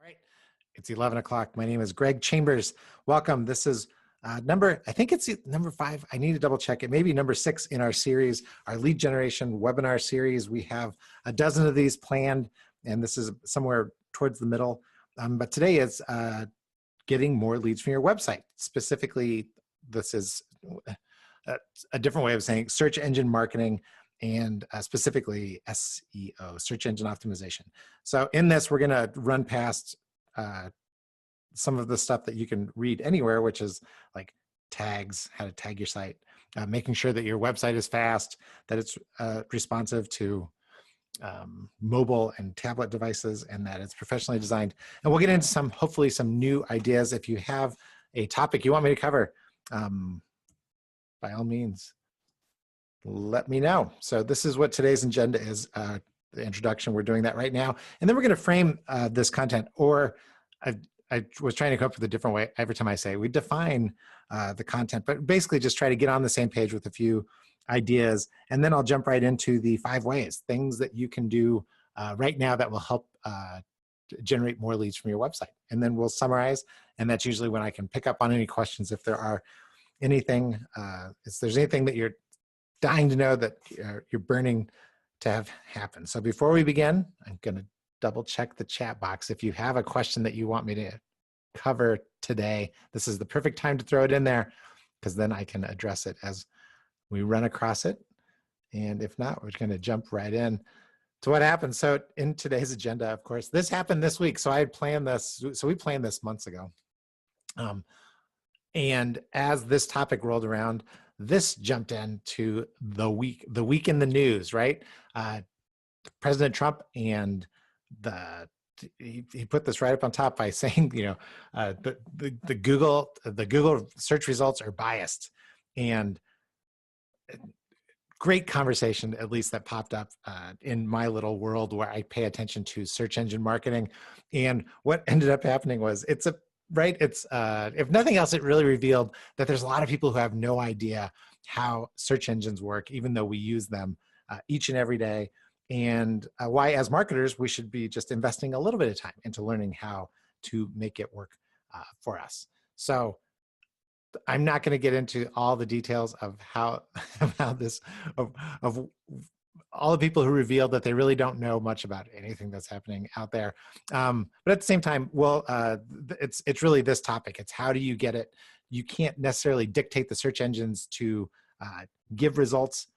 Right. It's 11 o'clock. My name is Greg Chambers. Welcome. This is I think it's number 5. I need to double check. It may be number 6 in our series, our lead generation webinar series. We have a dozen of these planned, and this is somewhere towards the middle. But today is getting more leads from your website. Specifically, this is a different way of saying search engine marketing and specifically SEO, search engine optimization. So in this, we're going to run past some of the stuff that you can read anywhere, which is like tags, how to tag your site, making sure that your website is fast, that it's responsive to mobile and tablet devices, and that it's professionally designed. And we'll get into hopefully some new ideas. If you have a topic you want me to cover, by all means, let me know. So this is what today's agenda is, the introduction. We're doing that right now. And then we're going to frame this content, or I was trying to come up with a different way. Every time I say we define the content, but basically just try to get on the same page with a few ideas. And then I'll jump right into the 5 ways, things that you can do right now that will help generate more leads from your website. And then we'll summarize. And that's usually when I can pick up on any questions. If there are anything, if there's anything that you're dying to know that you're burning to have happen. So before we begin, I'm going to double check the chat box. If you have a question that you want me to cover today, this is the perfect time to throw it in there, because then I can address it as we run across it. And if not, we're going to jump right in to what happened. So in today's agenda, of course, this happened this week. So I had planned this. So we planned this months ago. And as this topic rolled around, this jumped into the week in the news, right? President Trump, and he put this right up on top by saying, the Google search results are biased. And great conversation, at least that popped up in my little world where I pay attention to search engine marketing. And what ended up happening was if nothing else, it really revealed that there's a lot of people who have no idea how search engines work, even though we use them each and every day. And why, as marketers, we should be just investing a little bit of time into learning how to make it work for us. So I'm not going to get into all the details of how of all the people who revealed that they really don't know much about anything that's happening out there. But at the same time, it's really this topic. It's how do you get it? You can't necessarily dictate the search engines to give results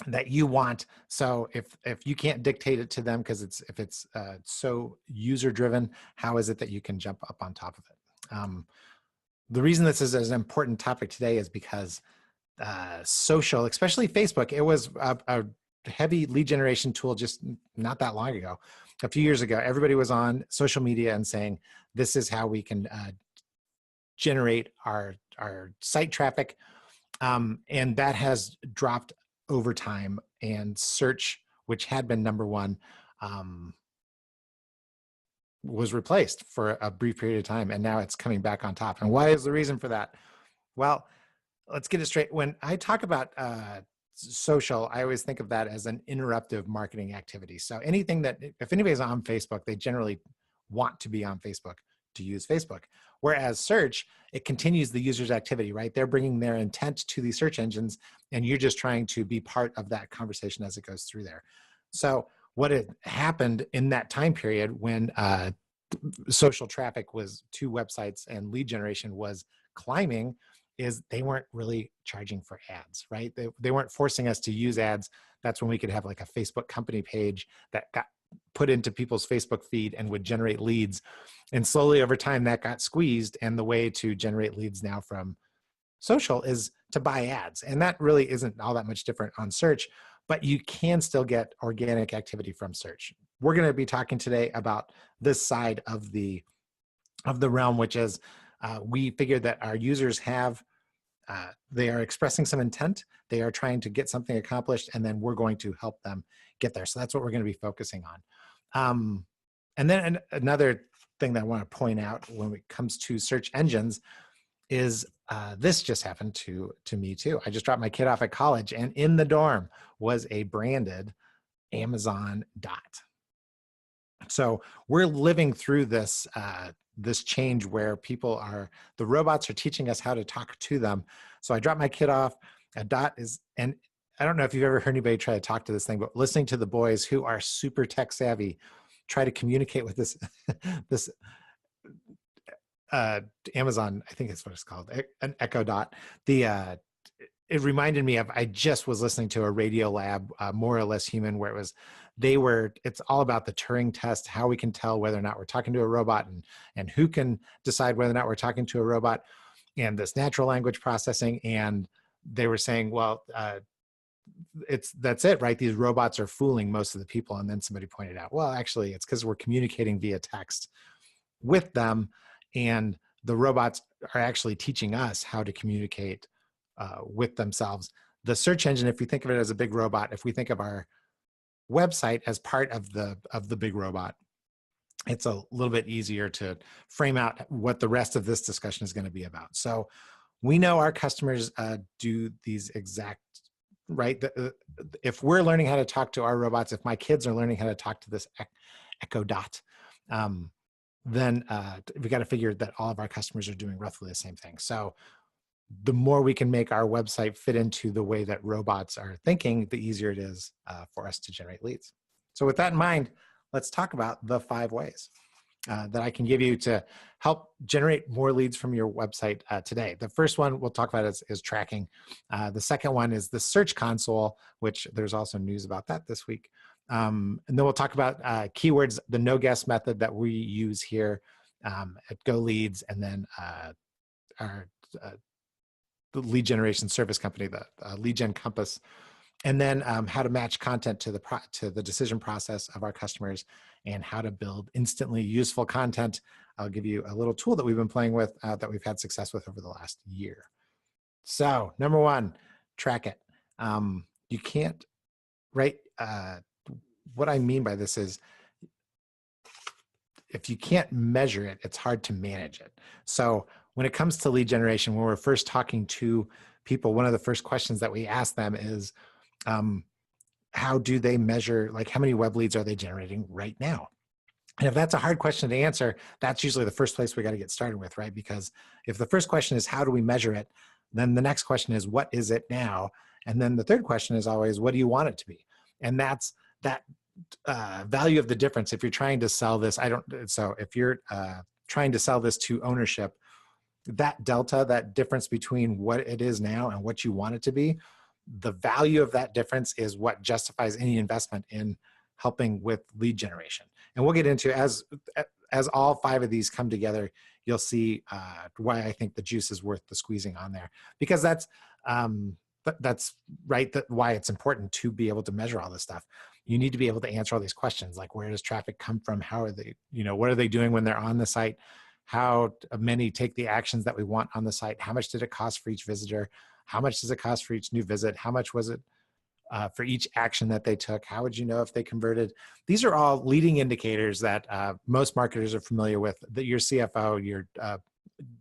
that you want. So if you can't dictate it to them, because if it's so user driven, how is it that you can jump up on top of it? The reason this is an important topic today is because social, especially Facebook, it was a heavy lead generation tool just not that long ago. A few years ago, everybody was on social media and saying, this is how we can generate our site traffic. And that has dropped over time, and search, which had been number 1, was replaced for a brief period of time, and now it's coming back on top. And why is the reason for that? Well, let's get it straight. When I talk about social, I always think of that as an interruptive marketing activity. So anything that, if anybody's on Facebook, they generally want to be on Facebook to use Facebook. Whereas search, it continues the user's activity, right? They're bringing their intent to the search engines, and you're just trying to be part of that conversation as it goes through there. So what had happened in that time period when social traffic was to websites and lead generation was climbing is they weren't really charging for ads, right? They weren't forcing us to use ads. That's when we could have like a Facebook company page that got put into people's Facebook feed and would generate leads. And slowly over time that got squeezed. And the way to generate leads now from social is to buy ads. And that really isn't all that much different on search, but you can still get organic activity from search. We're going to be talking today about this side of the realm, which is we figured that our users have, they are expressing some intent, they are trying to get something accomplished, and then we're going to help them get there. So that's what we're going to be focusing on. And then another thing that I want to point out when it comes to search engines is this just happened to me too. I just dropped my kid off at college, and in the dorm was a branded Amazon dot. So we're living through this this change where the robots are teaching us how to talk to them. So I dropped my kid off. Dot is, and I don't know if you've ever heard anybody try to talk to this thing, but listening to the boys who are super tech savvy try to communicate with this this uh, Amazon, I think it's what it's called, an Echo Dot. It reminded me of, I just was listening to a Radio Lab, More or Less Human, where it's all about the Turing test, how we can tell whether or not we're talking to a robot, and who can decide whether or not we're talking to a robot, and this natural language processing. And they were saying, well, that's it, right? These robots are fooling most of the people. And then somebody pointed out, well, actually, it's because we're communicating via text with them, and the robots are actually teaching us how to communicate with themselves. The search engine, if you think of it as a big robot, if we think of our website as part of the big robot, it's a little bit easier to frame out what the rest of this discussion is going to be about. So we know our customers do these exact, right? If we're learning how to talk to our robots, if my kids are learning how to talk to this Echo Dot, then we got to figure that all of our customers are doing roughly the same thing. So the more we can make our website fit into the way that robots are thinking, the easier it is for us to generate leads. So with that in mind, let's talk about the 5 ways that I can give you to help generate more leads from your website today. The first one we'll talk about is tracking. The second one is the Search Console, which there's also news about that this week. And then we'll talk about keywords, the no-guess method that we use here at GoLeads, and then our the lead generation service company, the Lead Gen Compass, and then how to match content to the decision process of our customers, and how to build instantly useful content. I'll give you a little tool that we've been playing with that we've had success with over the last year. So number 1, track it. You can't, right? What I mean by this is, if you can't measure it, it's hard to manage it. So when it comes to lead generation, when we're first talking to people, one of the first questions that we ask them is, how do they measure, like how many web leads are they generating right now? And if that's a hard question to answer, that's usually the first place we got to get started with, right? Because if the first question is, how do we measure it? Then the next question is, what is it now? And then the third question is always, what do you want it to be? And that's that value of the difference. If you're trying to sell this, so if you're trying to sell this to ownership, that delta, that difference between what it is now and what you want it to be, the value of that difference is what justifies any investment in helping with lead generation. And we'll get into, as all 5 of these come together, you'll see why I think the juice is worth the squeezing on there, because that's right, why it's important to be able to measure all this stuff. You need to be able to answer all these questions, like where does traffic come from? How are they, what are they doing when they're on the site? How many take the actions that we want on the site? How much did it cost for each visitor? How much does it cost for each new visit? How much was it for each action that they took? How would you know if they converted? These are all leading indicators that most marketers are familiar with, that your CFO,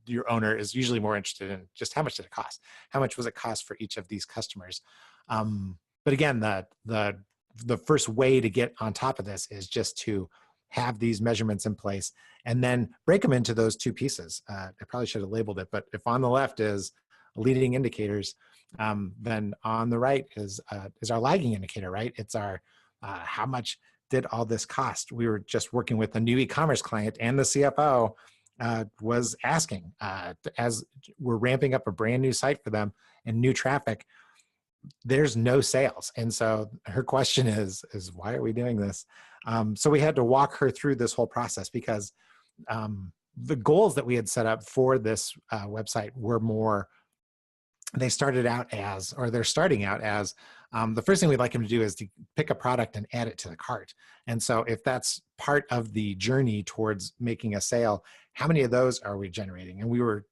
your owner is usually more interested in just how much did it cost? How much was it cost for each of these customers? But again, the first way to get on top of this is just to have these measurements in place and then break them into those 2 pieces. I probably should have labeled it, but if on the left is leading indicators, then on the right is our lagging indicator, right? It's our how much did all this cost? We were just working with a new e-commerce client, and the CFO was asking, as we're ramping up a brand new site for them and new traffic, there's no sales. And so her question is why are we doing this? So we had to walk her through this whole process, because the goals that we had set up for this website were more, they're starting out as, the first thing we'd like them to do is to pick a product and add it to the cart. And so if that's part of the journey towards making a sale, how many of those are we generating? And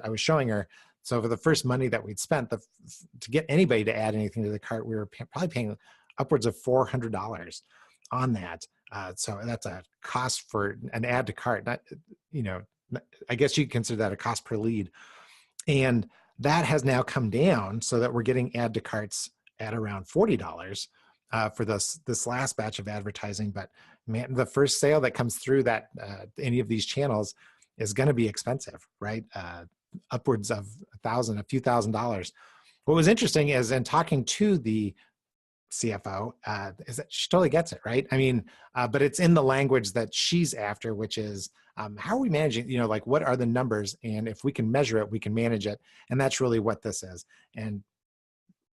I was showing her, so for the first money that we'd spent, to get anybody to add anything to the cart, we were probably paying upwards of $400 on that. So that's a cost for an add to cart. I guess you could consider that a cost per lead. And that has now come down so that we're getting add to carts at around $40. for this last batch of advertising, but man, the first sale that comes through that any of these channels is going to be expensive, right? Upwards of a few $1,000s. What was interesting is in talking to the CFO is that she totally gets it, right? I mean, but it's in the language that she's after, which is how are we managing, like what are the numbers? And if we can measure it, we can manage it. And that's really what this is. And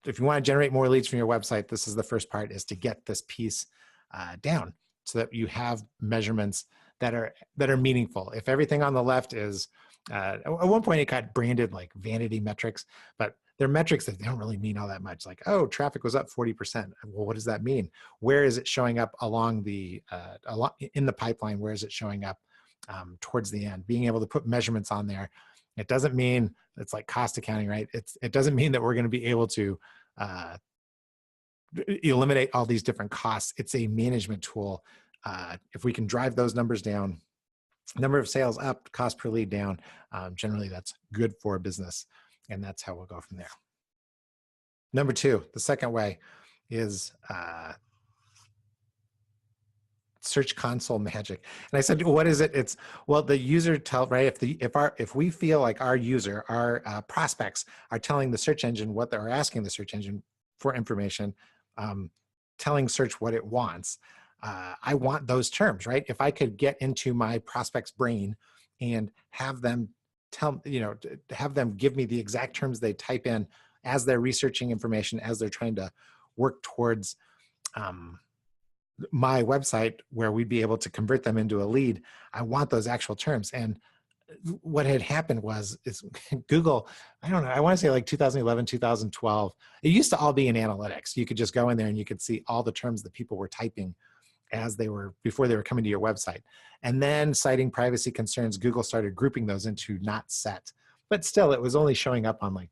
if you want to generate more leads from your website, this is the first part, is to get this piece down so that you have measurements that are meaningful. If everything on the left is, at one point it got branded like vanity metrics, but they're metrics that they don't really mean all that much. Like, oh, traffic was up 40%. Well, what does that mean? Where is it showing up along the, in the pipeline? Where is it showing up towards the end? Being able to put measurements on there. It doesn't mean it's like cost accounting, right? It doesn't mean that we're going to be able to eliminate all these different costs. It's a management tool. If we can drive those numbers down, number of sales up, cost per lead down, generally that's good for a business. And that's how we'll go from there. Number two, the second way is Search Console magic. And I said, what is it? It's, well, the user right? If we feel like our user, our prospects are telling the search engine what they're asking the search engine for information, telling search what it wants, I want those terms, right? If I could get into my prospect's brain and have them have them give me the exact terms they type in as they're researching information, as they're trying to work towards my website where we'd be able to convert them into a lead. I want those actual terms. And what had happened is Google, I don't know, I want to say like 2011, 2012, it used to all be in analytics. You could just go in there and you could see all the terms that people were typing before they were coming to your website. And then, citing privacy concerns, Google started grouping those into not set. But still, it was only showing up on like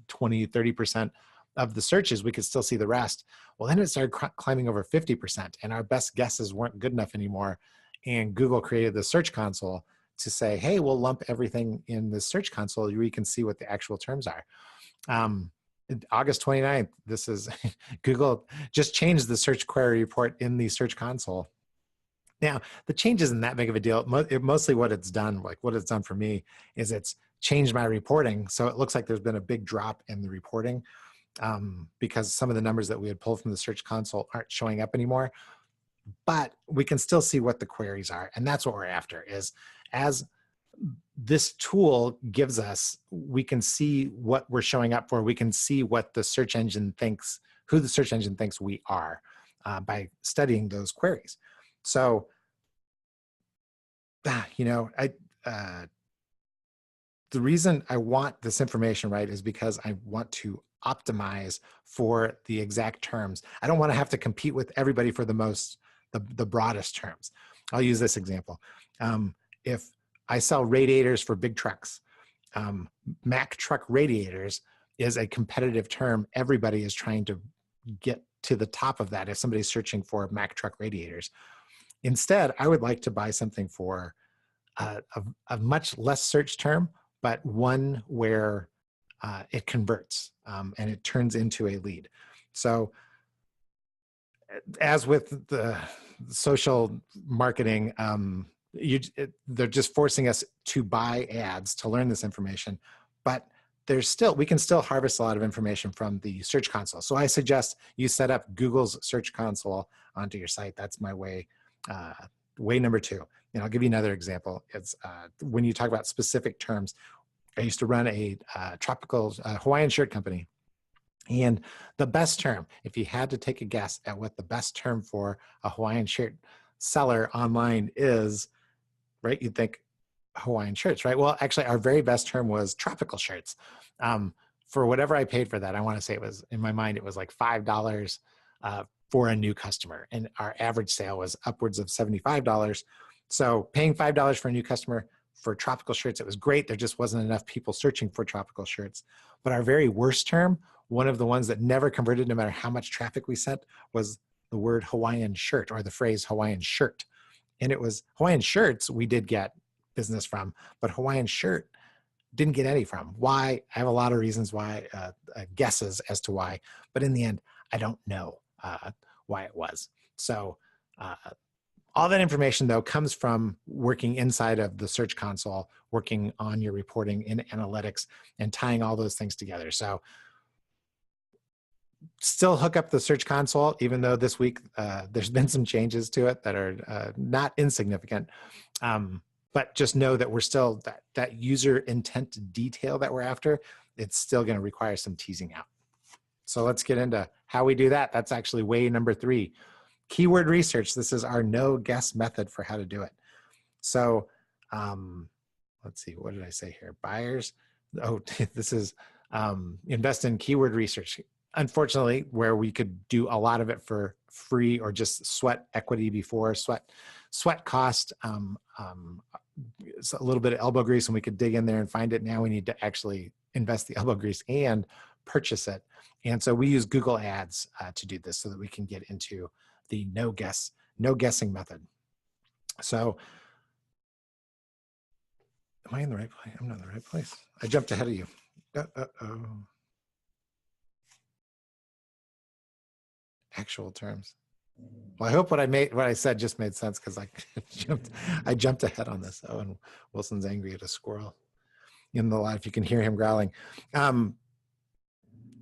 20, 30% of the searches. We could still see the rest. Well, then it started climbing over 50%, and our best guesses weren't good enough anymore. And Google created the Search Console to say, hey, we'll lump everything in the Search Console where you can see what the actual terms are. August 29th, this is Google just changed the search query report in the Search Console. Now, the change isn't that big of a deal. Mostly what it's done, like what it's done for me, is it's changed my reporting. So it looks like there's been a big drop in the reporting because some of the numbers that we had pulled from the Search Console aren't showing up anymore. But we can still see what the queries are. And that's what we're after, is as this tool gives us, we can see what we're showing up for. We can see what the search engine thinks, who the search engine thinks we are by studying those queries. So, the reason I want this information, right, is because I want to optimize for the exact terms. I don't want to have to compete with everybody for the broadest terms. I'll use this example. If I sell radiators for big trucks, Mack truck radiators is a competitive term. Everybody is trying to get to the top of that if somebody's searching for Mack truck radiators. Instead, I would like to buy something for a much less search term, but one where it converts and it turns into a lead. So as with the social marketing, they're just forcing us to buy ads to learn this information, but we can still harvest a lot of information from the Search Console. So I suggest you set up Google's Search Console onto your site. That's my way number two. And I'll give you another example. It's when you talk about specific terms. I used to run a tropical Hawaiian shirt company. And the best term, if you had to take a guess at what the best term for a Hawaiian shirt seller online is, right? You'd think Hawaiian shirts, right? Well, actually, our very best term was tropical shirts. For whatever I paid for that, I want to say it was, in my mind, it was like $5 for a new customer. And our average sale was upwards of $75. So paying $5 for a new customer for tropical shirts, it was great. There just wasn't enough people searching for tropical shirts. But our very worst term, one of the ones that never converted no matter how much traffic we sent, was the word Hawaiian shirt, or the phrase Hawaiian shirt. And it was Hawaiian shirts we did get business from, but Hawaiian shirt didn't get any from. Why? I have a lot of reasons why, guesses as to why, but in the end, I don't know. why it was. So all that information, though, comes from working inside of the Search Console, working on your reporting in analytics, and tying all those things together. So still hook up the Search Console, even though this week there's been some changes to it that are not insignificant. But just know that we're still, that user intent detail that we're after, it's still going to require some teasing out. So let's get into how we do that. That's actually way number 3. Keyword research. This is our no guess method for how to do it. So let's see, what did I say here? Buyers. Oh, this is invest in keyword research. Unfortunately, where we could do a lot of it for free or just sweat equity before, sweat cost, it's a little bit of elbow grease and we could dig in there and find it. Now we need to actually invest the elbow grease and purchase it. And so we use Google Ads to do this so that we can get into the no guessing method. So am I in the right place? I'm not in the right place. I jumped ahead of you. Actual terms. Well, I hope what I said just made sense, because I jumped ahead on this. Oh, and Wilson's angry at a squirrel in the live. You can hear him growling.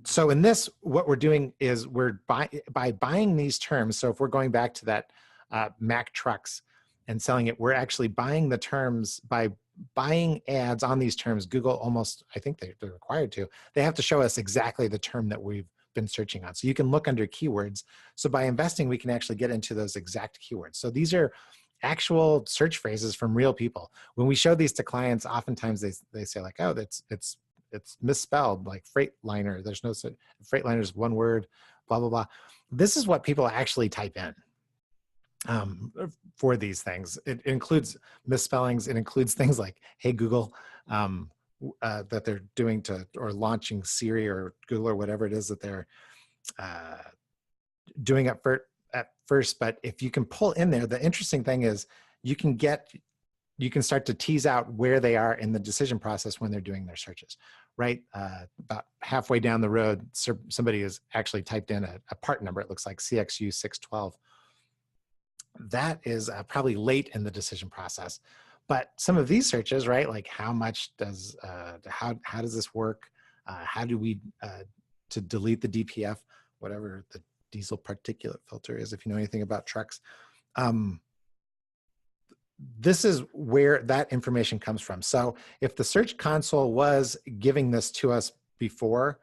So in this, what we're doing is we're by buying these terms. So if we're going back to that Mack trucks and selling it, we're actually buying the terms by buying ads on these terms. Google almost, I think they're required to, they have to show us exactly the term that we've been searching on. So you can look under keywords. So by investing, we can actually get into those exact keywords. So these are actual search phrases from real people. When we show these to clients, oftentimes they say like, oh, it's misspelled, like Freightliner. There's no such, Freightliner is one word, blah, blah, blah. This is what people actually type in for these things. It includes misspellings. It includes things like, hey, Google, that they're doing to, or launching Siri or Google or whatever it is that they're doing at first. But if you can pull in there, the interesting thing is you can start to tease out where they are in the decision process when they're doing their searches, right? About halfway down the road, somebody has actually typed in a part number. It looks like CXU 612. That is probably late in the decision process. But some of these searches, right? Like how much does, how does this work? How do we, to delete the DPF, whatever the diesel particulate filter is, if you know anything about trucks. This is where that information comes from. So if the Search Console was giving this to us before,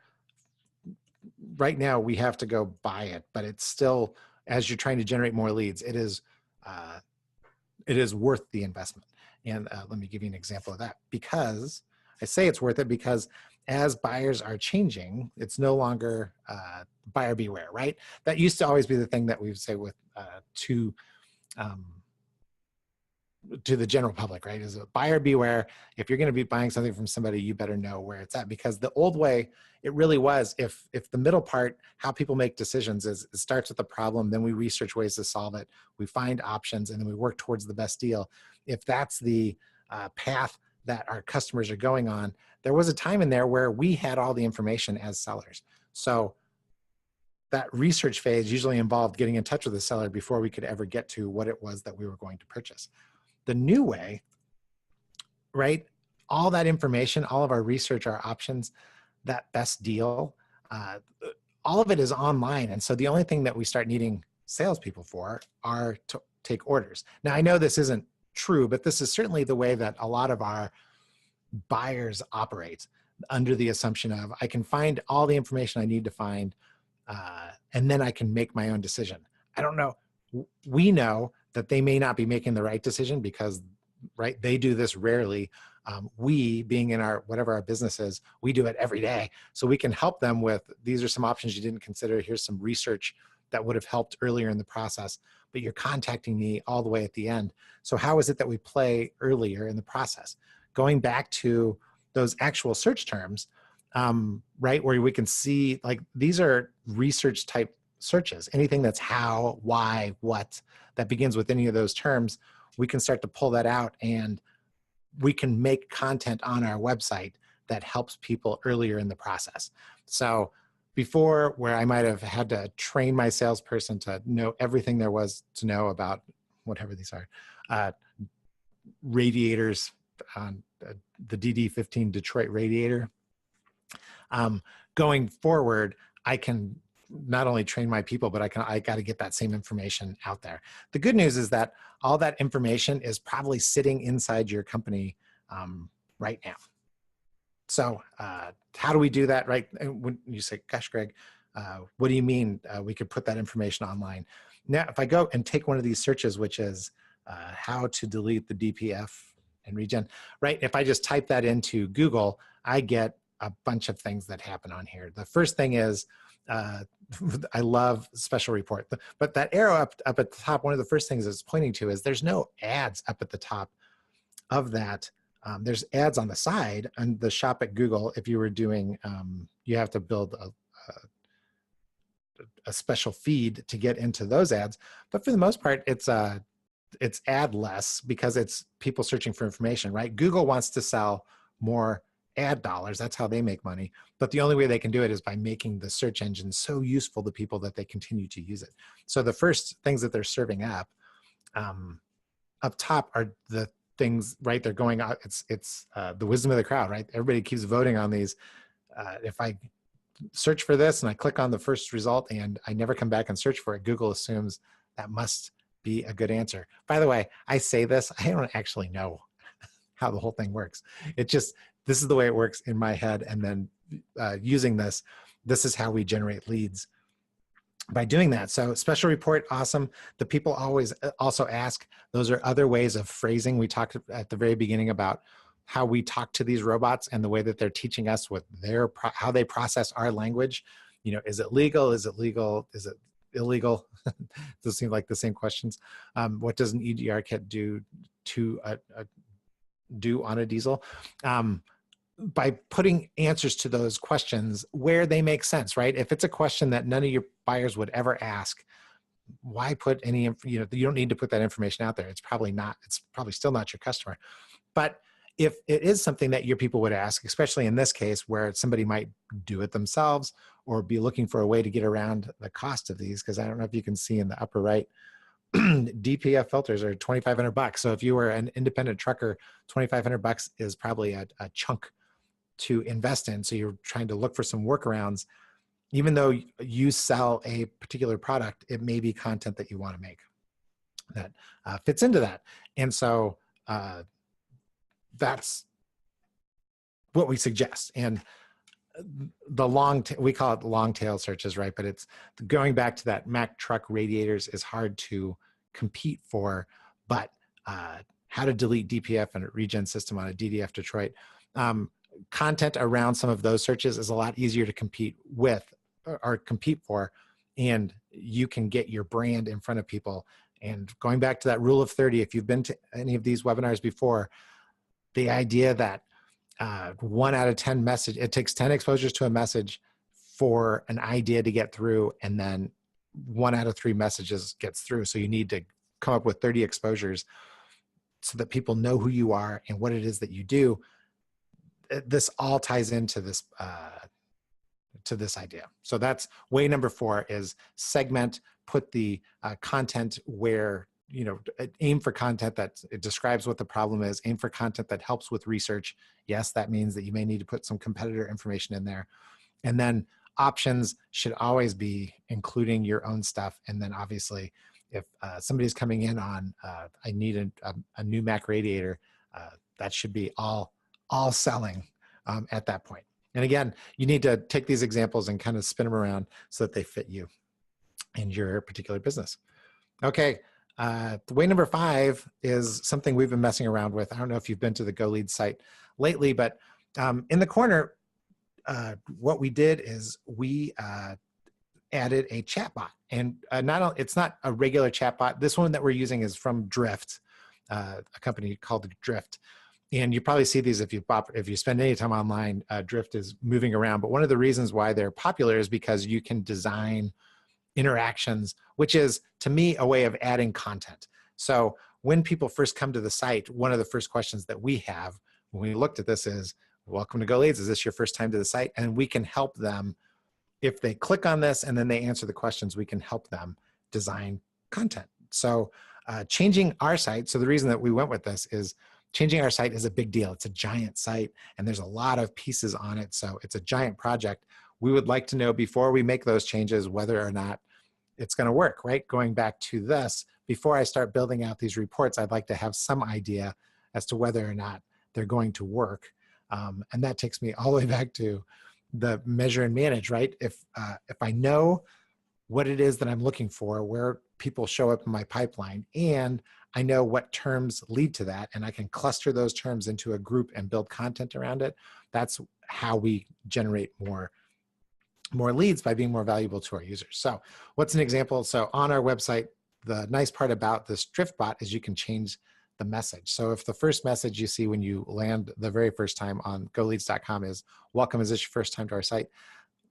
right now we have to go buy it, but it's still, as you're trying to generate more leads, it is worth the investment. And let me give you an example of that. Because I say it's worth it because as buyers are changing, it's no longer buyer beware, right? That used to always be the thing that we would say with to the general public, right? Is a buyer beware. If you're going to be buying something from somebody, you better know where it's at, because the old way, it really was, if the middle part, how people make decisions is it starts with the problem, then we research ways to solve it, we find options, and then we work towards the best deal. If that's the path that our customers are going on, there was a time in there where we had all the information as sellers. So that research phase usually involved getting in touch with the seller before we could ever get to what it was that we were going to purchase. The new way, right? All that information, all of our research, our options, that best deal, all of it is online. And so the only thing that we start needing salespeople for are to take orders. Now, I know this isn't true, but this is certainly the way that a lot of our buyers operate, under the assumption of I can find all the information I need to find, and then I can make my own decision. I don't know. We know that they may not be making the right decision because, right, they do this rarely. We, being in our, whatever our business is, we do it every day. So we can help them with, these are some options you didn't consider. Here's some research that would have helped earlier in the process, but you're contacting me all the way at the end. So how is it that we play earlier in the process? Going back to those actual search terms, right, where we can see, like, these are research type searches. Anything that's how, why, what, that begins with any of those terms, we can start to pull that out, and we can make content on our website that helps people earlier in the process. So before, where I might have had to train my salesperson to know everything there was to know about whatever these are, radiators on the DD15 Detroit radiator. Going forward, I can not only train my people, but I got to get that same information out there. The good news is that all that information is probably sitting inside your company right now. So how do we do that, right? And when you say, gosh, Greg, what do you mean we could put that information online? Now, if I go and take one of these searches, which is how to delete the DPF and regen, right? If I just type that into Google, I get a bunch of things that happen on here. The first thing is, I love special report, but that arrow up at the top, one of the first things it's pointing to is there's no ads up at the top of that. There's ads on the side and the shop at Google. If you were doing, you have to build a special feed to get into those ads. But for the most part, it's ad less because it's people searching for information, right? Google wants to sell more ad dollars. That's how they make money. But the only way they can do it is by making the search engine so useful to people that they continue to use it. So the first things that they're serving up top are the things, right? They're going out. It's the wisdom of the crowd, right? Everybody keeps voting on these. If I search for this and I click on the first result and I never come back and search for it, Google assumes that must be a good answer. By the way, I say this, I don't actually know how the whole thing works. It just, this is the way it works in my head. And then using this is how we generate leads by doing that. So special report, awesome. The people always also ask, those are other ways of phrasing. We talked at the very beginning about how we talk to these robots and the way that they're teaching us what how they process our language. You know, is it legal? Is it legal? Is it illegal? Those seem like the same questions. What does an EDR kit do on a diesel? By putting answers to those questions where they make sense, right? If it's a question that none of your buyers would ever ask, why put any, you don't need to put that information out there. It's probably still not your customer. But if it is something that your people would ask, especially in this case where somebody might do it themselves or be looking for a way to get around the cost of these, because I don't know if you can see in the upper right, DPF filters are $2,500. So if you were an independent trucker, $2,500 is probably a chunk to invest in. So you're trying to look for some workarounds. Even though you sell a particular product, it may be content that you want to make that fits into that. And so that's what we suggest. And we call it long tail searches, right? But it's going back to that Mack truck radiators is hard to compete for, but how to delete DPF and a regen system on a DDF Detroit. Content around some of those searches is a lot easier to compete with or compete for, and you can get your brand in front of people. And going back to that rule of 30, if you've been to any of these webinars before, the idea that 1 out of 10 it takes 10 exposures to a message for an idea to get through, and then 1 out of 3 messages gets through. So you need to come up with 30 exposures so that people know who you are and what it is that you do. This all ties into this to this idea. So that's way number 4 is segment, put the content where, aim for content that it describes what the problem is, aim for content that helps with research. Yes, that means that you may need to put some competitor information in there. And then options should always be including your own stuff. And then obviously if somebody's coming in on, I need a new Mack radiator, that should be all selling at that point. And again, you need to take these examples and kind of spin them around so that they fit you and your particular business. Okay, the way number 5 is something we've been messing around with. I don't know if you've been to the GoLeads site lately, but in the corner, what we did is we added a chatbot. And it's not a regular chatbot. This one that we're using is from Drift, a company called Drift. And you probably see these if you spend any time online. Drift is moving around. But one of the reasons why they're popular is because you can design interactions, which is, to me, a way of adding content. So when people first come to the site, one of the first questions that we have when we looked at this is, welcome to GoLeads. Is this your first time to the site? And we can help them if they click on this and then they answer the questions, we can help them design content. So changing our site, so the reason that we went with this is changing our site is a big deal. It's a giant site and there's a lot of pieces on it. So it's a giant project. We would like to know before we make those changes whether or not it's going to work, right? Going back to this, before I start building out these reports, I'd like to have some idea as to whether or not they're going to work. And that takes me all the way back to the measure and manage, right? If I know what it is that I'm looking for, where people show up in my pipeline, and I know what terms lead to that, and I can cluster those terms into a group and build content around it, that's how we generate more leads, by being more valuable to our users. So what's an example? So on our website, the nice part about this drift bot is you can change the message. So if the first message you see when you land the very first time on GoLeads.com is, welcome, is this your first time to our site?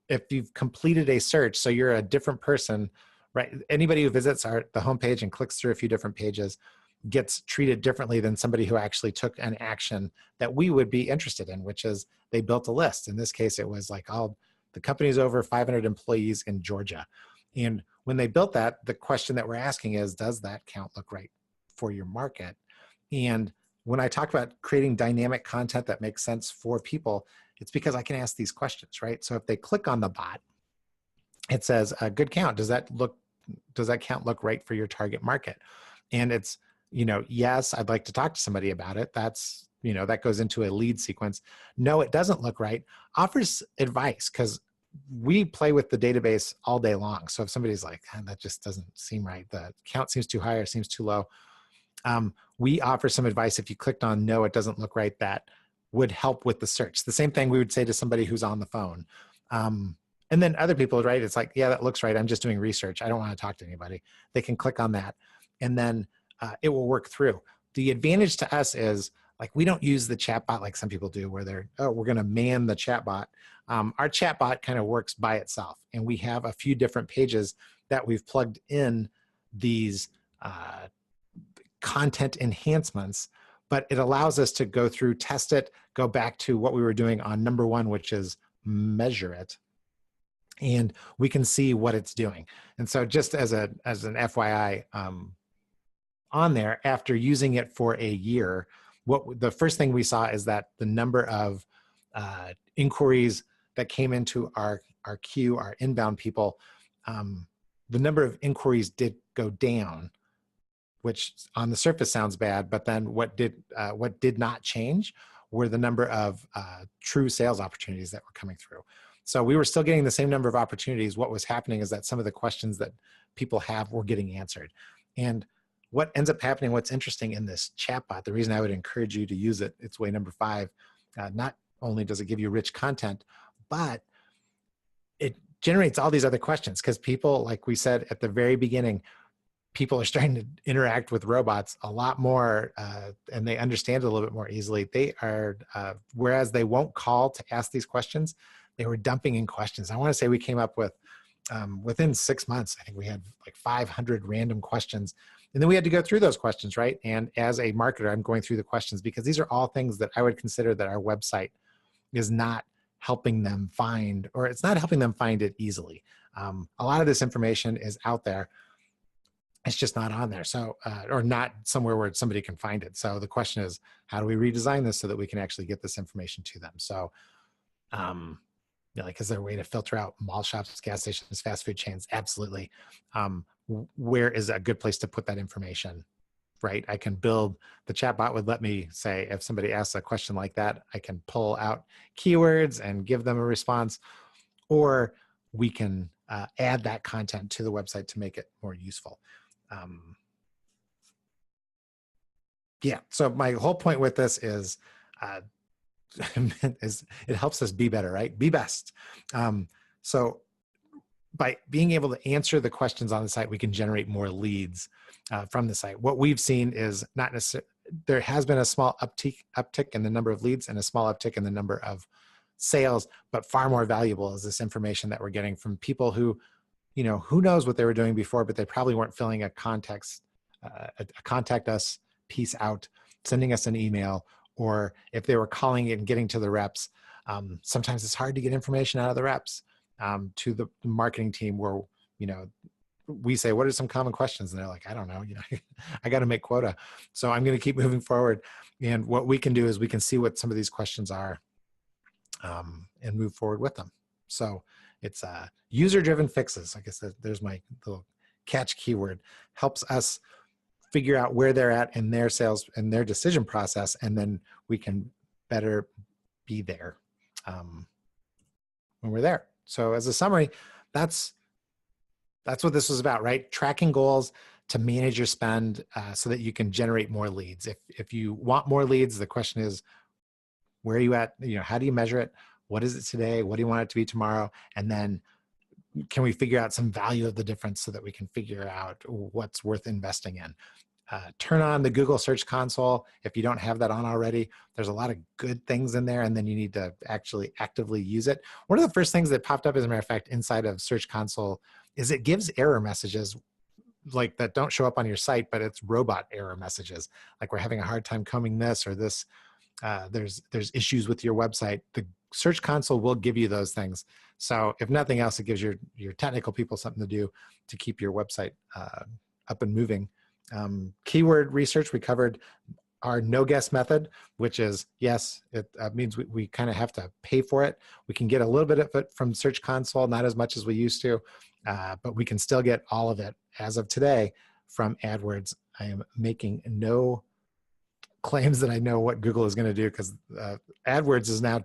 If you've completed a search, so you're a different person, right? Anybody who visits the homepage and clicks through a few different pages gets treated differently than somebody who actually took an action that we would be interested in, which is they built a list. In this case, it was like, the company's over 500 employees in Georgia. And when they built that, the question that we're asking is, does that count look right for your market? And when I talk about creating dynamic content that makes sense for people, it's because I can ask these questions, right? So if they click on the bot, it says a good count. Does that count look right for your target market? And it's, yes, I'd like to talk to somebody about it. That's, that goes into a lead sequence. No, it doesn't look right. Offers advice, because we play with the database all day long. So if somebody's like, that just doesn't seem right, the count seems too high or seems too low, we offer some advice. If you clicked on no, it doesn't look right, that would help with the search. The same thing we would say to somebody who's on the phone. And then other people, right? It's like, yeah, that looks right. I'm just doing research. I don't want to talk to anybody. They can click on that and then it will work through. The advantage to us is, like, we don't use the chatbot like some people do, where we're going to man the chatbot. Our chatbot kind of works by itself, and we have a few different pages that we've plugged in these content enhancements, but it allows us to go through, test it, go back to what we were doing on number one, which is measure it, and we can see what it's doing. And so just as an FYI, on there, after using it for a year, the first thing we saw is that the number of inquiries that came into our queue, our inbound people, the number of inquiries did go down, which on the surface sounds bad, but then what did not change were the number of true sales opportunities that were coming through. So we were still getting the same number of opportunities. What was happening is that some of the questions that people have were getting answered. And what ends up happening, what's interesting in this chatbot, the reason I would encourage you to use it, it's way number 5, not only does it give you rich content, but it generates all these other questions, because people, like we said at the very beginning, people are starting to interact with robots a lot more, and they understand it a little bit more easily. They are, whereas they won't call to ask these questions, they were dumping in questions. I want to say we came up with, within 6 months, I think we had like 500 random questions. And then we had to go through those questions, right? And as a marketer, I'm going through the questions because these are all things that I would consider that our website is not helping them find, or it's not helping them find it easily. A lot of this information is out there. It's just not on there. So, or not somewhere where somebody can find it. So the question is, how do we redesign this so that we can actually get this information to them? So, like, is there a way to filter out mall shops, gas stations, fast food chains? Absolutely. Where is a good place to put that information, right? I can build, the chatbot would let me say, if somebody asks a question like that, I can pull out keywords and give them a response, or we can add that content to the website to make it more useful. Yeah, so my whole point with this is, it helps us be better, right? Be best. So by being able to answer the questions on the site, we can generate more leads from the site. What we've seen is not necessarily, there has been a small uptick in the number of leads and a small uptick in the number of sales, but far more valuable is this information that we're getting from people who, who knows what they were doing before, but they probably weren't filling a contact us piece out, sending us an email, or if they were calling and getting to the reps. Sometimes it's hard to get information out of the reps. to the marketing team where, we say, what are some common questions? And they're like, I don't know, I got to make quota. So I'm going to keep moving forward. And what we can do is we can see what some of these questions are and move forward with them. So it's user-driven fixes. I guess there's my little catch keyword. Helps us figure out where they're at in their sales and their decision process, and then we can better be there when we're there. So as a summary, that's what this was about, right? Tracking goals to manage your spend so that you can generate more leads. If you want more leads, the question is, where are you at? How do you measure it? What is it today? What do you want it to be tomorrow? And then can we figure out some value of the difference so that we can figure out what's worth investing in? Turn on the Google Search Console. If you don't have that on already, there's a lot of good things in there, and then you need to actually actively use it. One of the first things that popped up, as a matter of fact, inside of Search Console is it gives error messages like that don't show up on your site, but it's robot error messages. Like, we're having a hard time combing this, or this, there's issues with your website. The Search Console will give you those things. So if nothing else, it gives your technical people something to do to keep your website up and moving. Keyword research, we covered our no guess method, which is, yes, it means we kind of have to pay for it. We can get a little bit of it from Search Console, not as much as we used to, but we can still get all of it as of today from AdWords. I am making no claims that I know what Google is going to do, because AdWords is now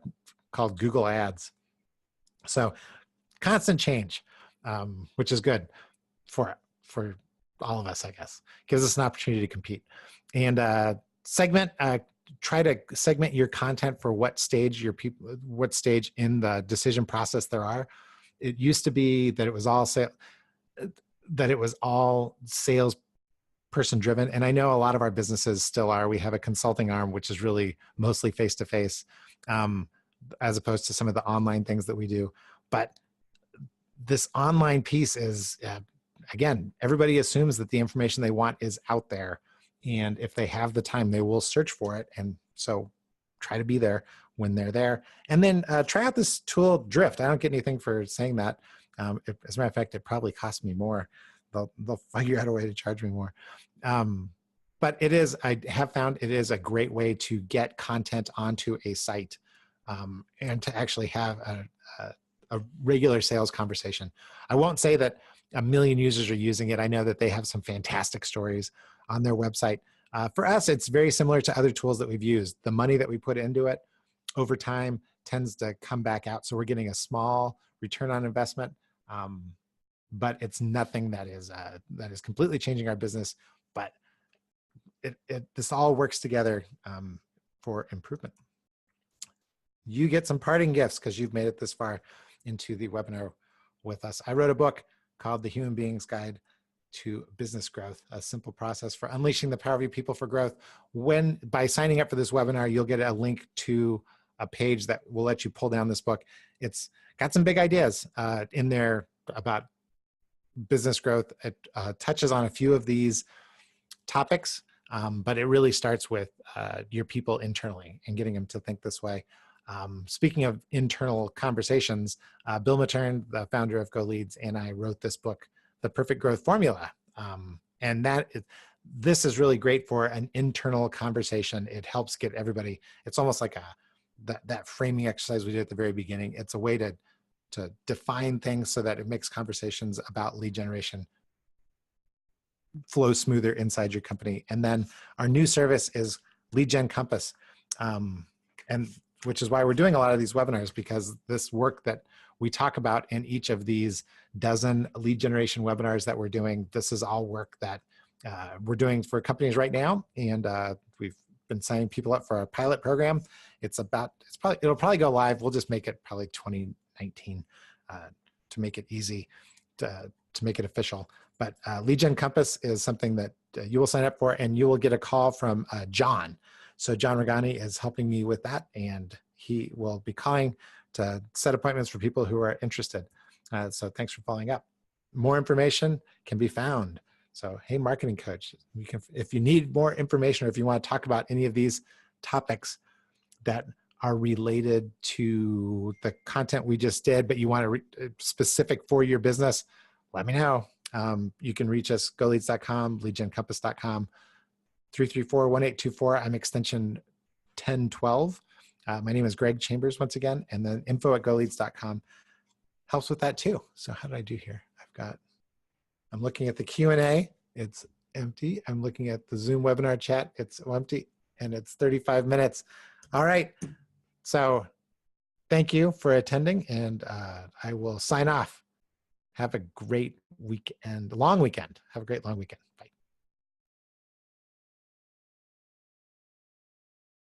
called Google Ads. So constant change, which is good for all of us, I guess. Gives us an opportunity to compete. And try to segment your content for what stage in the decision process there are. It used to be that it was all sales person driven. And I know a lot of our businesses still are. We have a consulting arm, which is really mostly face-to-face, as opposed to some of the online things that we do. But this online piece is, again, everybody assumes that the information they want is out there. And if they have the time, they will search for it. And so try to be there when they're there. And then try out this tool, Drift. I don't get anything for saying that. As a matter of fact, it probably costs me more. They'll figure out a way to charge me more. But I have found it is a great way to get content onto a site and to actually have a regular sales conversation. I won't say that 1 million users are using it. I know that they have some fantastic stories on their website. For us, it's very similar to other tools that we've used. The money that we put into it over time tends to come back out. So we're getting a small return on investment, but it's nothing that is completely changing our business. But this all works together for improvement. You get some parting gifts because you've made it this far into the webinar with us. I wrote a book called The Human Being's Guide to Business Growth, a simple process for unleashing the power of your people for growth. By signing up for this webinar, you'll get a link to a page that will let you pull down this book. It's got some big ideas in there about business growth. It touches on a few of these topics, but it really starts with your people internally and getting them to think this way. Speaking of internal conversations, Bill Matern, the founder of GoLeads, and I wrote this book, The Perfect Growth Formula. And this is really great for an internal conversation. It helps get everybody, it's almost like that framing exercise we did at the very beginning. It's a way to define things so that it makes conversations about lead generation flow smoother inside your company. And then our new service is Lead Gen Compass. And which is why we're doing a lot of these webinars, because this work that we talk about in each of these dozen lead generation webinars that we're doing, this is all work that we're doing for companies right now. And we've been signing people up for our pilot program. It'll probably go live. We'll just make it probably 2019 to make it easy to make it official. But Lead Gen Compass is something that you will sign up for, and you will get a call from John. So John Regani is helping me with that, and he will be calling to set appointments for people who are interested. So thanks for following up. More information can be found. So, hey, marketing coach, if you need more information, or if you want to talk about any of these topics that are related to the content we just did, but you want specific for your business, let me know. You can reach us, GoLeads.com, leadgencompass.com, 334-1824. I'm extension 1012. My name is Greg Chambers once again, and then info@goleads.com helps with that too. So how did I do here? I'm looking at the Q&A. It's empty. I'm looking at the Zoom webinar chat. It's empty, and it's 35 minutes. All right. So thank you for attending, and I will sign off. Have a great weekend, long weekend. Have a great long weekend.